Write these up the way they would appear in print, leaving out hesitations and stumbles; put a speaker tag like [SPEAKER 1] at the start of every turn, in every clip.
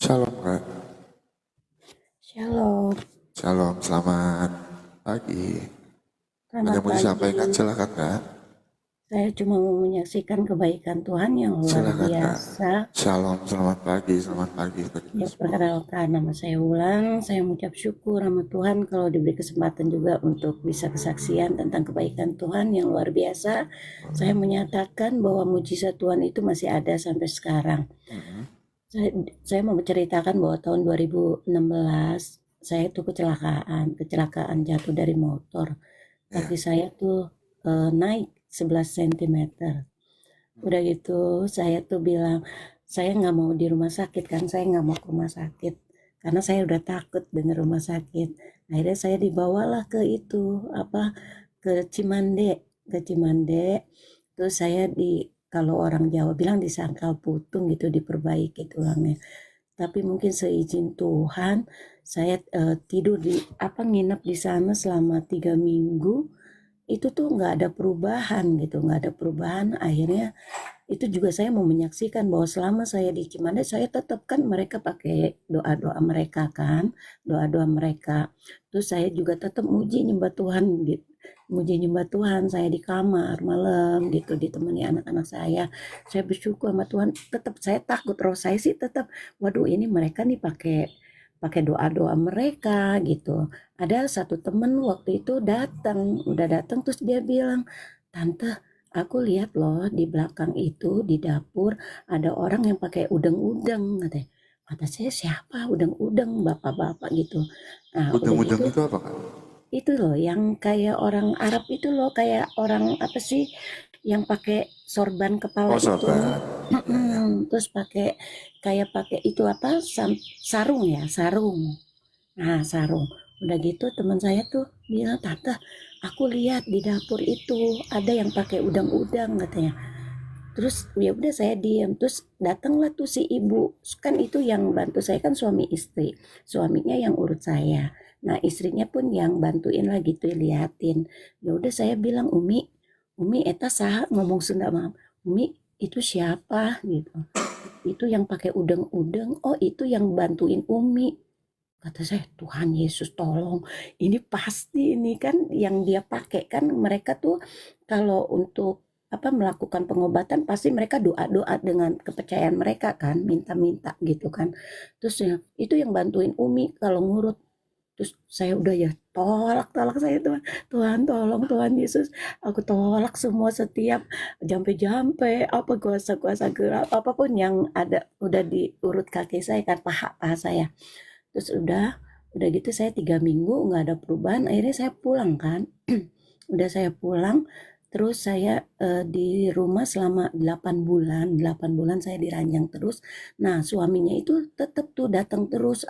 [SPEAKER 1] Shalom Kak.
[SPEAKER 2] Shalom,
[SPEAKER 1] Shalom, selamat pagi. Ada
[SPEAKER 2] selamat
[SPEAKER 1] yang mau
[SPEAKER 2] pagi.
[SPEAKER 1] disampaikan? Silakan Kak.
[SPEAKER 2] Saya cuma mau menyaksikan kebaikan Tuhan yang luar
[SPEAKER 1] Silakan Kak.
[SPEAKER 2] biasa.
[SPEAKER 1] Shalom, selamat pagi, selamat pagi bagi kita
[SPEAKER 2] Ya,
[SPEAKER 1] semua.
[SPEAKER 2] perkenalkan nama saya Wulan. Saya mengucap syukur sama Tuhan kalau diberi kesempatan juga untuk bisa kesaksian tentang kebaikan Tuhan yang luar biasa. Saya menyatakan bahwa mujizat Tuhan itu masih ada sampai sekarang. Saya, saya mau menceritakan bahwa tahun 2016 saya itu kecelakaan jatuh dari motor.
[SPEAKER 1] Ya.
[SPEAKER 2] Kaki saya tuh naik 11 cm. Udah gitu saya tuh bilang, saya nggak mau di rumah sakit kan, saya nggak mau ke rumah sakit. Karena saya udah takut dengan rumah sakit. Akhirnya saya dibawalah ke itu, ke Cimande. Terus saya kalau orang Jawa bilang disangkal putung gitu, diperbaiki tulangnya. Tapi mungkin seizin Tuhan, saya tidur nginep di sana selama 3 minggu. Itu tuh nggak ada perubahan gitu, nggak ada perubahan. Akhirnya itu juga saya mau menyaksikan bahwa selama saya di Cimande, saya tetap kan mereka pakai doa-doa mereka kan, doa-doa mereka. Terus saya juga tetap muji nyembah Tuhan gitu. Muji nyembah Tuhan, saya di kamar malam gitu ditemani anak-anak saya. Saya bersyukur sama Tuhan, tetap saya takut roh saya sih tetap, waduh ini mereka nih pakai pakai doa-doa mereka gitu. Ada satu temen waktu itu udah datang terus dia bilang, "Tante, aku lihat loh di belakang itu di dapur ada orang yang pakai udeng-udeng," katanya. Kata saya, "Siapa udeng-udeng?" Bapak-bapak gitu. Nah, udah
[SPEAKER 1] Udang-udang
[SPEAKER 2] gitu
[SPEAKER 1] itu apa Kak?
[SPEAKER 2] itu loh yang kayak orang Arab itu loh, kayak orang apa sih yang pakai sorban kepala
[SPEAKER 1] Oh
[SPEAKER 2] itu.
[SPEAKER 1] sobat. Ya, ya.
[SPEAKER 2] Terus pakai itu apa sarung ya, sarung. Nah, sarung. Udah gitu teman saya tuh bilang, "Tante, aku lihat di dapur itu ada yang pakai udang-udang," katanya. Terus ya udah saya diam. Terus datanglah tuh si ibu. Kan itu yang bantu saya kan suami istri. Suaminya yang urut saya. Nah, istrinya pun yang bantuin lah gitu liatin. Ya udah saya bilang, Umi eta saha ngomong Sunda mah. Umi itu siapa gitu. Itu yang pakai udang-udang. Oh, itu yang bantuin Umi. Kata saya, Tuhan Yesus tolong, ini pasti ini kan yang dia pakai kan mereka tuh kalau untuk melakukan pengobatan pasti mereka doa-doa dengan kepercayaan mereka kan, minta-minta gitu kan. Terus ya, itu yang bantuin Umi kalau ngurut. Terus saya udah ya tolak saya Tuhan, Tuhan tolong Tuhan Yesus, aku tolak semua setiap jampe-jampe apa kuasa-kuasa gelap apapun yang ada udah diurut kaki saya kan paha-paha saya. Terus udah gitu saya 3 minggu nggak ada perubahan, akhirnya saya pulang kan. Udah saya pulang, terus saya di rumah selama 8 bulan, 8 bulan saya diranjang terus. Nah, suaminya itu tetap tuh datang terus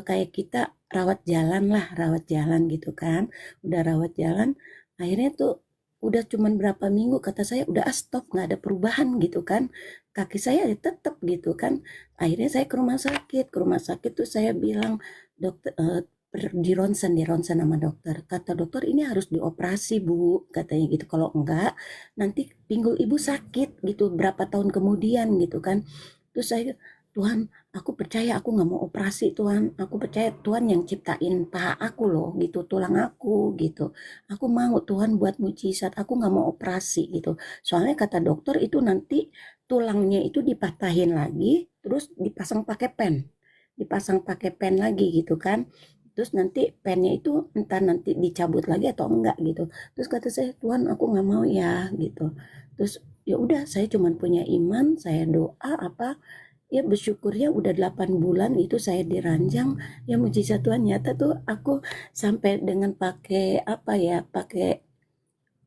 [SPEAKER 2] kayak kita rawat jalan gitu kan. Udah rawat jalan, akhirnya tuh udah cuman berapa minggu kata saya udah stop nggak ada perubahan gitu kan. Kaki saya ya tetap gitu kan. Akhirnya saya ke rumah sakit tuh saya bilang, "Dokter di ronsen sama dokter. Kata dokter ini harus dioperasi Bu, katanya gitu. Kalau enggak nanti pinggul ibu sakit gitu berapa tahun kemudian gitu kan. Terus saya, Tuhan, aku percaya aku nggak mau operasi Tuhan. Aku percaya Tuhan yang ciptain paha aku loh gitu, tulang aku gitu. Aku mau Tuhan buat mujizat, aku nggak mau operasi gitu. Soalnya kata dokter itu nanti tulangnya itu dipatahin lagi, terus dipasang pakai pen lagi gitu kan. Terus nanti pennya itu entah nanti dicabut lagi atau enggak gitu. Terus kata saya, Tuhan aku nggak mau ya gitu. Terus ya udah saya cuma punya iman, saya doa ya bersyukur ya udah 8 bulan itu saya diranjang, ya mujizat Tuhan nyata tuh aku sampai dengan pakai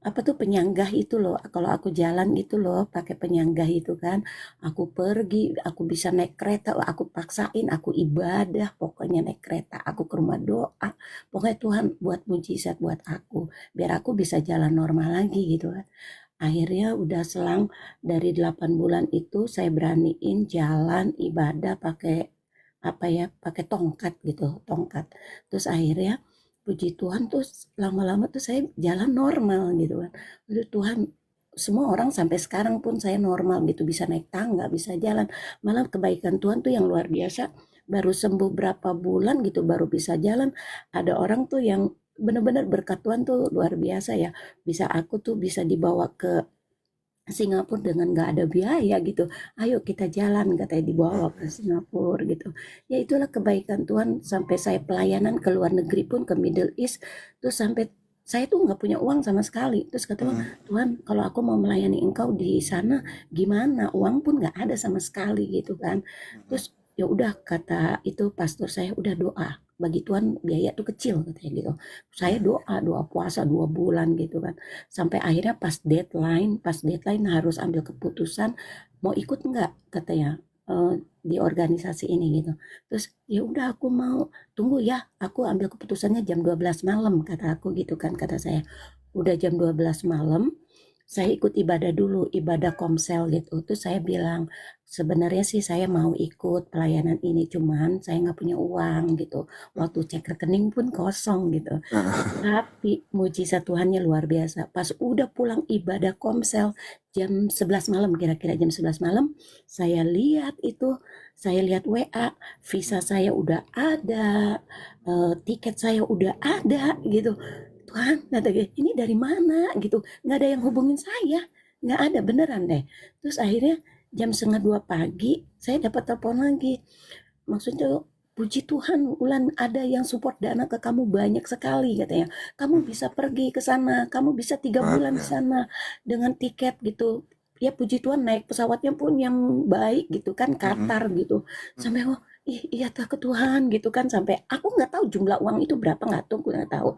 [SPEAKER 2] pakai penyanggah itu loh, kalau aku jalan itu loh pakai penyanggah itu kan, aku pergi, aku bisa naik kereta, aku paksain, aku ibadah, pokoknya naik kereta, aku ke rumah doa, pokoknya Tuhan buat mujizat buat aku, biar aku bisa jalan normal lagi gitu kan. Akhirnya udah selang dari 8 bulan itu saya beraniin jalan ibadah pakai pakai tongkat gitu, tongkat. Terus akhirnya puji Tuhan tuh lama-lama tuh saya jalan normal gitu kan. Aduh Tuhan, semua orang sampai sekarang pun saya normal gitu, bisa naik tangga, bisa jalan. Malah kebaikan Tuhan tuh yang luar biasa. Baru sembuh berapa bulan gitu baru bisa jalan. Ada orang tuh yang benar-benar berkat Tuhan tuh luar biasa ya. Bisa aku tuh bisa dibawa ke Singapura dengan nggak ada biaya gitu. Ayo kita jalan katanya dibawa ke Singapura gitu. Ya itulah kebaikan Tuhan sampai saya pelayanan ke luar negeri pun ke Middle East tuh sampai saya tuh nggak punya uang sama sekali. Terus kata Bang, Tuhan kalau aku mau melayani engkau di sana gimana? Uang pun nggak ada sama sekali gitu kan. Terus ya udah kata itu pastor saya udah doa bagi Tuhan biaya tuh kecil katanya gitu. Saya doa puasa 2 bulan gitu kan sampai akhirnya pas deadline harus ambil keputusan mau ikut nggak katanya di organisasi ini gitu. Terus ya udah aku mau tunggu ya, aku ambil keputusannya jam 12 malam kata aku gitu kan kata saya. Udah jam 12 malam saya ikut ibadah dulu, ibadah komsel gitu. Terus saya bilang, sebenarnya sih saya mau ikut pelayanan ini, cuman saya nggak punya uang gitu. Waktu cek rekening pun kosong gitu. Tapi mujizat Tuhannya luar biasa. Pas udah pulang ibadah komsel jam 11 malam, kira-kira jam 11 malam, saya lihat itu, saya lihat WA, visa saya udah ada, tiket saya udah ada gitu. Tuhan, kata dia, ini dari mana gitu. Nggak ada yang hubungin saya. Nggak ada, beneran deh. Terus akhirnya jam setengah 2 pagi, saya dapat telepon lagi. Maksudnya puji Tuhan, Ulan ada yang support dana ke kamu banyak sekali katanya. Kamu bisa pergi ke sana, kamu bisa 3 bulan di
[SPEAKER 1] Keluarga.
[SPEAKER 2] sana dengan tiket gitu. Ya puji Tuhan naik pesawatnya pun yang baik gitu kan, Qatar gitu. Sampai oh iya tak ke Tuhan gitu kan sampai aku nggak tahu jumlah uang itu berapa nggak tahu, aku nggak tahu.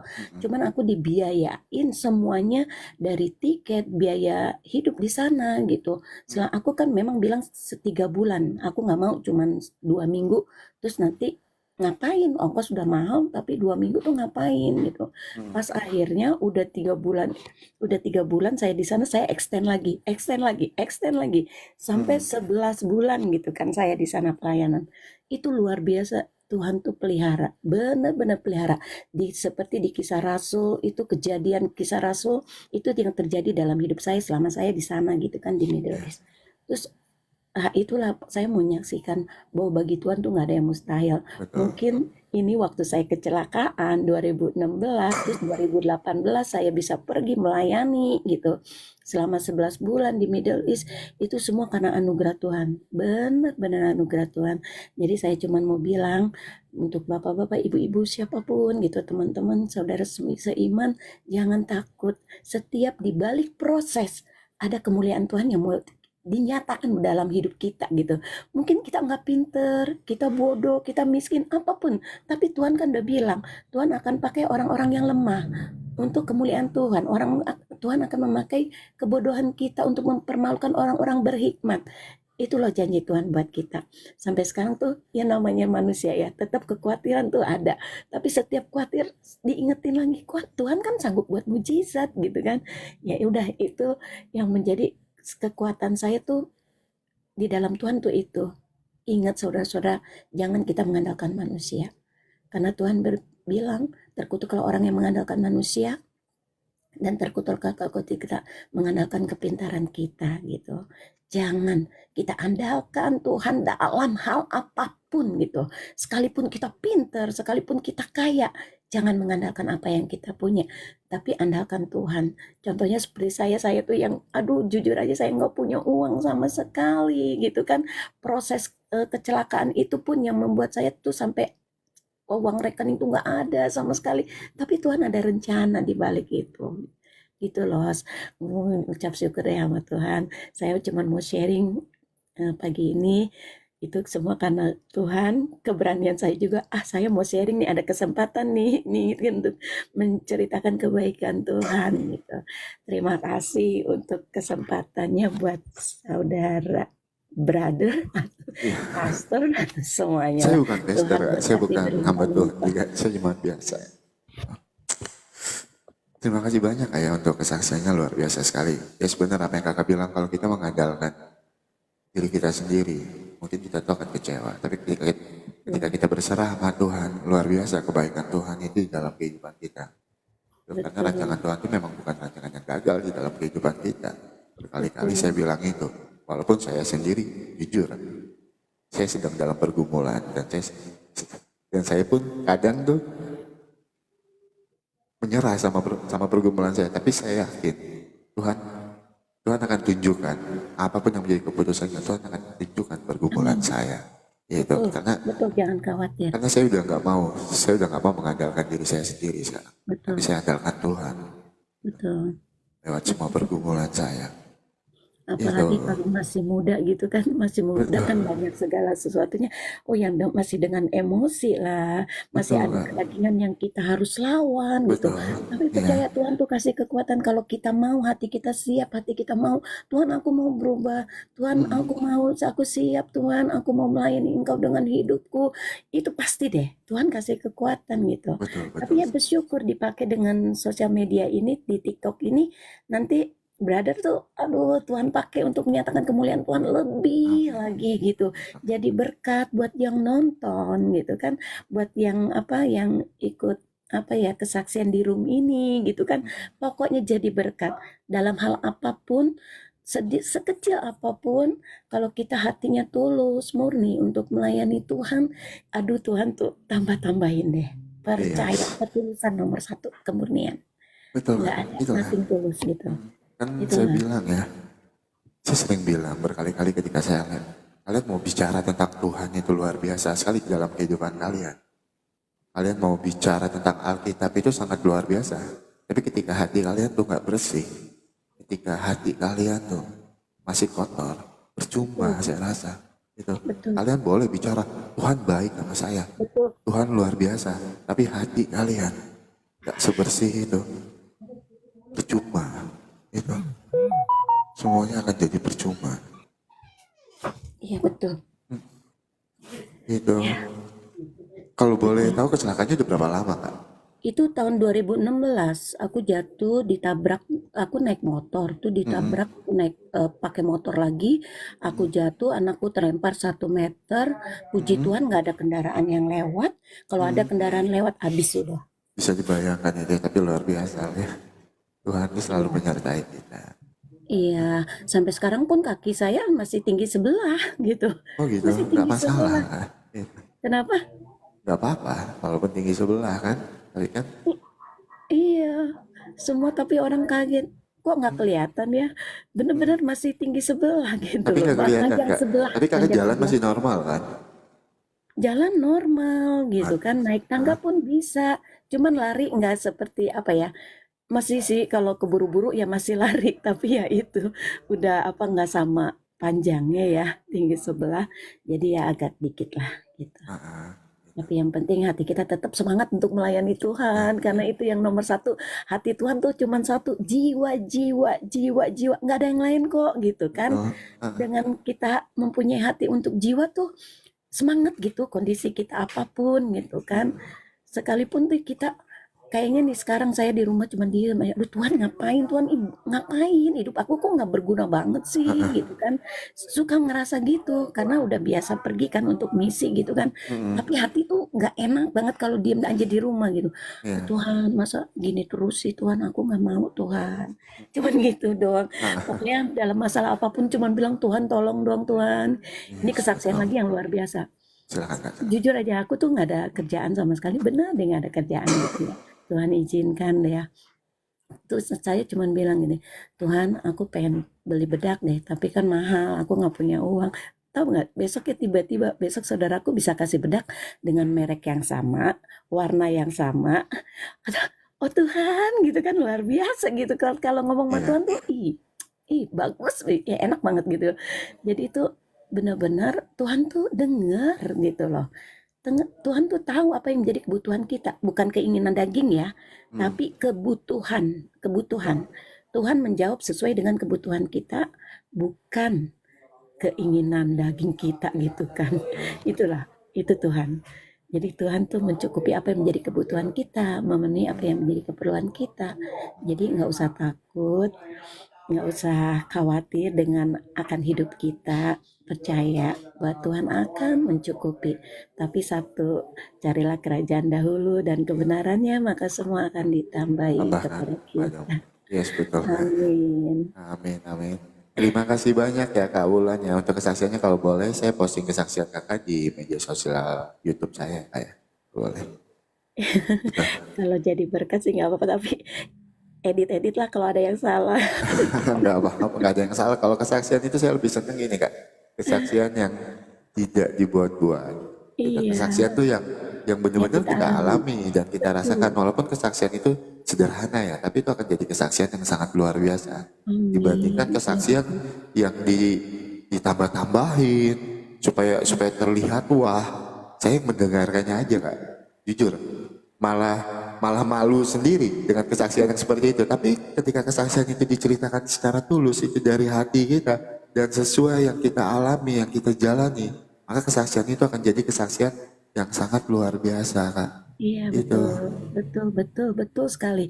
[SPEAKER 2] Cuman aku dibiayain semuanya dari tiket, biaya hidup di sana gitu. Setelah aku kan memang bilang 3 bulan, aku nggak mau cuman 2 minggu terus nanti ngapain ongkos sudah mahal tapi 2 minggu tuh ngapain gitu. Pas akhirnya udah 3 bulan saya di sana, saya extend lagi sampai 11 bulan gitu kan saya di sana pelayanan. Itu luar biasa, Tuhan tuh pelihara, benar-benar pelihara. Seperti di Kisah Rasul itu, kejadian Kisah Rasul itu yang terjadi dalam hidup saya selama saya di sana gitu kan di Middle East. Terus itulah saya menyaksikan bahwa bagi Tuhan tuh nggak ada yang mustahil.
[SPEAKER 1] Betul.
[SPEAKER 2] Mungkin ini waktu saya kecelakaan 2016, terus 2018 saya bisa pergi melayani gitu. Selama 11 bulan di Middle East, itu semua karena anugerah Tuhan. Benar-benar anugerah Tuhan. Jadi saya cuma mau bilang untuk bapak-bapak, ibu-ibu, siapapun gitu, teman-teman, saudara seiman, jangan takut. Setiap di balik proses, ada kemuliaan Tuhan yang mau dinyatakan dalam hidup kita gitu. Mungkin kita nggak pinter, kita bodoh, kita miskin, apapun. Tapi Tuhan kan udah bilang, Tuhan akan pakai orang-orang yang lemah untuk kemuliaan Tuhan. Tuhan akan memakai kebodohan kita untuk mempermalukan orang-orang berhikmat. Itu loh janji Tuhan buat kita. Sampai sekarang tuh ya namanya manusia ya, tetap kekhawatiran tuh ada. Tapi setiap khawatir diingetin lagi, kuat Tuhan kan sanggup buat mujizat gitu kan. Ya udah itu yang menjadi kekuatan saya tuh di dalam Tuhan tuh itu. Ingat saudara-saudara, jangan kita mengandalkan manusia. Karena Tuhan bilang, terkutuk kalau orang yang mengandalkan manusia, dan terkutuk kalau kita mengandalkan kepintaran kita gitu. Jangan kita andalkan Tuhan dalam hal apapun gitu. Sekalipun kita pintar, sekalipun kita kaya, jangan mengandalkan apa yang kita punya, tapi andalkan Tuhan. Contohnya seperti saya tuh yang, aduh jujur aja saya nggak punya uang sama sekali gitu kan. Proses kecelakaan itu pun yang membuat saya tuh sampai uang rekening tuh nggak ada sama sekali. Tapi Tuhan ada rencana di balik itu. Gitu loh. Ucap syukur ya sama Tuhan. Saya cuma mau sharing pagi ini itu semua karena Tuhan, keberanian saya juga, saya mau sharing nih, ada kesempatan nih untuk menceritakan kebaikan Tuhan gitu. Terima kasih untuk kesempatannya buat saudara, brother,
[SPEAKER 1] Iya.
[SPEAKER 2] pastor, semuanya
[SPEAKER 1] Saya
[SPEAKER 2] lah.
[SPEAKER 1] bukan
[SPEAKER 2] Tuhan
[SPEAKER 1] pastor, saya
[SPEAKER 2] berkati
[SPEAKER 1] bukan hamba Tuhan
[SPEAKER 2] berlimpah-limpah.
[SPEAKER 1] juga, saya cuma biasa. Terima kasih banyak ya untuk kesaksiannya luar biasa sekali. Ya sebenarnya apa yang kakak bilang kalau kita mengandalkan diri kita sendiri, mungkin kita tuh akan kecewa. Tapi ketika kita berserah sama Tuhan, luar biasa kebaikan Tuhan itu di dalam kehidupan kita. Karena
[SPEAKER 2] Betul.
[SPEAKER 1] rancangan Tuhan itu memang bukan rancangan yang gagal di dalam kehidupan kita. Berkali-kali
[SPEAKER 2] betul.
[SPEAKER 1] saya bilang itu. Walaupun saya sendiri, jujur, saya sedang dalam pergumulan. Dan saya pun kadang tuh menyerah sama pergumulan saya. Tapi saya yakin Tuhan Tuhan akan tunjukkan apapun yang menjadi keputusannya. Tuhan akan tunjukkan pergumulan
[SPEAKER 2] Amin.
[SPEAKER 1] saya. Gitu.
[SPEAKER 2] Betul,
[SPEAKER 1] Karena
[SPEAKER 2] betul, jangan khawatir.
[SPEAKER 1] karena saya udah nggak mau mengandalkan diri saya sendiri sekarang. Tapi
[SPEAKER 2] Betul,
[SPEAKER 1] saya andalkan Tuhan
[SPEAKER 2] betul.
[SPEAKER 1] lewat semua pergumulan saya. Itu
[SPEAKER 2] Apalagi kalau masih muda gitu kan, masih muda kan
[SPEAKER 1] betul,
[SPEAKER 2] banyak segala sesuatunya. Oh, yang masih dengan emosi lah, masih
[SPEAKER 1] betul
[SPEAKER 2] ada
[SPEAKER 1] Kak.
[SPEAKER 2] kedagingan yang kita harus lawan gitu.
[SPEAKER 1] Betul.
[SPEAKER 2] Tapi
[SPEAKER 1] Iya,
[SPEAKER 2] percaya Tuhan tuh kasih kekuatan kalau kita mau, hati kita siap, hati kita mau. Tuhan, aku mau berubah. Tuhan, aku siap. Tuhan, aku mau melayani Engkau dengan hidupku. Itu pasti deh. Tuhan kasih kekuatan gitu.
[SPEAKER 1] betul, betul.
[SPEAKER 2] Tapi ya bersyukur dipakai dengan sosial media ini di TikTok ini nanti brother tuh, aduh Tuhan pakai untuk menyatakan kemuliaan Tuhan lebih
[SPEAKER 1] Amin.
[SPEAKER 2] lagi gitu. Jadi berkat buat yang nonton gitu kan, buat yang apa yang ikut apa ya kesaksian di room ini gitu kan. Pokoknya jadi berkat dalam hal apapun, sekecil apapun, kalau kita hatinya tulus, murni untuk melayani Tuhan, aduh Tuhan tuh tambah-tambahin deh.
[SPEAKER 1] Iya,
[SPEAKER 2] Percaya, ketulusan nomor satu, kemurnian.
[SPEAKER 1] betul Kak.
[SPEAKER 2] Nggak ada,
[SPEAKER 1] Itulah.
[SPEAKER 2] nothing tulus gitu.
[SPEAKER 1] Kan saya
[SPEAKER 2] Itulah.
[SPEAKER 1] bilang ya, saya sering bilang berkali-kali ketika saya lihat, kalian mau bicara tentang Tuhan itu luar biasa sekali di dalam kehidupan kalian. Kalian mau bicara tentang Alkitab itu sangat luar biasa. Tapi ketika hati kalian tuh nggak bersih, ketika hati kalian tuh masih kotor, percuma
[SPEAKER 2] Betul,
[SPEAKER 1] saya rasa. Itu
[SPEAKER 2] betul,
[SPEAKER 1] kalian boleh bicara Tuhan baik sama saya,
[SPEAKER 2] betul.
[SPEAKER 1] Tuhan luar biasa. Tapi hati kalian nggak sebersih itu, percuma. Itu semuanya akan jadi percuma.
[SPEAKER 2] Iya betul.
[SPEAKER 1] Itu
[SPEAKER 2] Ya,
[SPEAKER 1] kalau boleh
[SPEAKER 2] itu.
[SPEAKER 1] tahu kecelakaannya udah berapa lama Kak?
[SPEAKER 2] Itu tahun 2016 aku jatuh ditabrak, aku naik motor tuh ditabrak naik pakai motor lagi, aku jatuh, anakku terlempar 1 meter, puji Tuhan nggak ada kendaraan yang lewat, kalau ada kendaraan lewat habis sudah.
[SPEAKER 1] Bisa dibayangkan ya, tapi luar biasa ya. Tuhan itu selalu
[SPEAKER 2] Iya,
[SPEAKER 1] menyertai kita.
[SPEAKER 2] iya, sampai sekarang pun kaki saya masih tinggi sebelah gitu,
[SPEAKER 1] Oh gitu,
[SPEAKER 2] masih
[SPEAKER 1] nggak
[SPEAKER 2] tinggi
[SPEAKER 1] masalah
[SPEAKER 2] sebelah.
[SPEAKER 1] kan? Iya.
[SPEAKER 2] Kenapa?
[SPEAKER 1] Nggak apa-apa, walaupun tinggi sebelah kan. Tapi kan,
[SPEAKER 2] Iya, semua tapi orang kaget. Kok nggak kelihatan ya? Bener-bener masih tinggi sebelah gitu
[SPEAKER 1] tapi
[SPEAKER 2] loh.
[SPEAKER 1] nggak kelihatan
[SPEAKER 2] Panjang
[SPEAKER 1] kak.
[SPEAKER 2] sebelah,
[SPEAKER 1] Tapi kakak
[SPEAKER 2] panjang
[SPEAKER 1] jalan
[SPEAKER 2] sebelah.
[SPEAKER 1] masih normal kan?
[SPEAKER 2] Jalan normal gitu
[SPEAKER 1] Ah,
[SPEAKER 2] kan, naik tangga
[SPEAKER 1] ah,
[SPEAKER 2] pun bisa. Cuman lari nggak seperti apa ya? Masih sih kalau keburu-buru ya masih lari, tapi ya itu udah apa nggak sama panjangnya ya, tinggi sebelah. Jadi ya agak dikit lah gitu.
[SPEAKER 1] ah, ah.
[SPEAKER 2] Tapi yang penting hati kita tetap semangat untuk melayani
[SPEAKER 1] Ya,
[SPEAKER 2] Tuhan, karena itu yang nomor satu. Hati Tuhan tuh cuman satu, jiwa, jiwa, jiwa, jiwa. Nggak ada yang lain kok, gitu kan.
[SPEAKER 1] betul. Ah, ah.
[SPEAKER 2] Dengan kita mempunyai hati untuk jiwa tuh, semangat gitu, kondisi kita apapun gitu kan. Sekalipun tuh kita kayaknya nih sekarang saya di rumah cuma diem aja, "Aduh Tuhan ngapain Tuhan, ngapain hidup aku kok nggak berguna banget sih," gitu kan. Suka ngerasa gitu karena udah biasa pergi kan untuk misi gitu kan. Tapi hati tuh nggak enak banget kalau diem aja di rumah gitu. "Oh,
[SPEAKER 1] Ya,
[SPEAKER 2] Tuhan masa gini terus sih Tuhan, aku nggak mau Tuhan." Cuman gitu doang.
[SPEAKER 1] ah,
[SPEAKER 2] Pokoknya dalam masalah apapun cuman bilang, "Tuhan tolong dong Tuhan." Ini
[SPEAKER 1] yes,
[SPEAKER 2] kesaksian
[SPEAKER 1] betul.
[SPEAKER 2] lagi yang luar biasa.
[SPEAKER 1] Silakan kak.
[SPEAKER 2] Jujur aja aku tuh nggak ada kerjaan sama sekali, bener deh nggak ada kerjaan gitu ya. Tuhan izinkan deh ya. Terus saya cuman bilang gini, Tuhan aku pengen beli bedak deh, tapi kan mahal, aku nggak punya uang. Tahu nggak, besoknya tiba-tiba besok saudaraku bisa kasih bedak dengan merek yang sama, warna yang sama. Oh Tuhan, gitu kan luar biasa gitu. Kalau kalau ngomong sama
[SPEAKER 1] Iya,
[SPEAKER 2] Tuhan tuh, ih bagus, ya enak banget gitu. Jadi itu benar-benar Tuhan tuh denger gitu loh. Tuhan tuh tahu apa yang menjadi kebutuhan kita, bukan keinginan daging ya, tapi kebutuhan, kebutuhan. Tuhan menjawab sesuai dengan kebutuhan kita, bukan keinginan daging kita gitu kan. Itulah, itu Tuhan. Jadi Tuhan tuh mencukupi apa yang menjadi kebutuhan kita, memenuhi apa yang menjadi keperluan kita. Jadi nggak usah takut, nggak usah khawatir dengan akan hidup kita. Percaya bahwa Tuhan akan mencukupi. Tapi satu, carilah kerajaan dahulu dan kebenarannya, maka semua akan ditambahi
[SPEAKER 1] tambahkan.
[SPEAKER 2] kepada
[SPEAKER 1] Aduh,
[SPEAKER 2] kita.
[SPEAKER 1] Yes, betul Kak.
[SPEAKER 2] Amin.
[SPEAKER 1] Amin, amin. Terima kasih banyak ya Kak Wulan ya untuk kesaksiannya. Kalau boleh saya posting kesaksian Kakak di media sosial YouTube saya Kak ya. Boleh. Betul.
[SPEAKER 2] Kalau jadi berkat sih nggak apa-apa, tapi edit-edit lah kalau ada yang salah.
[SPEAKER 1] Nggak apa-apa, nggak ada yang salah. Kalau kesaksian itu saya lebih seneng gini Kak. Kesaksian yang tidak dibuat-buat. Kita
[SPEAKER 2] Iya,
[SPEAKER 1] kesaksian tuh yang
[SPEAKER 2] yang
[SPEAKER 1] benar-benar
[SPEAKER 2] kita
[SPEAKER 1] kita
[SPEAKER 2] alami.
[SPEAKER 1] alami dan kita rasakan.
[SPEAKER 2] Betul.
[SPEAKER 1] Walaupun kesaksian itu sederhana ya, tapi itu akan jadi kesaksian yang sangat luar biasa. Dibandingkan
[SPEAKER 2] Amin. Ya
[SPEAKER 1] kesaksian yang ditambah-tambahin supaya supaya terlihat wah. Saya mendengarkannya aja Kak. Jujur, malah malah malu sendiri dengan kesaksian yang seperti itu. Tapi ketika kesaksian itu diceritakan secara tulus, itu dari hati kita dan sesuai yang kita alami, yang kita jalani, maka kesaksian itu akan jadi kesaksian yang sangat luar biasa, Kak.
[SPEAKER 2] iya,
[SPEAKER 1] Itu.
[SPEAKER 2] betul. Betul, betul, betul sekali.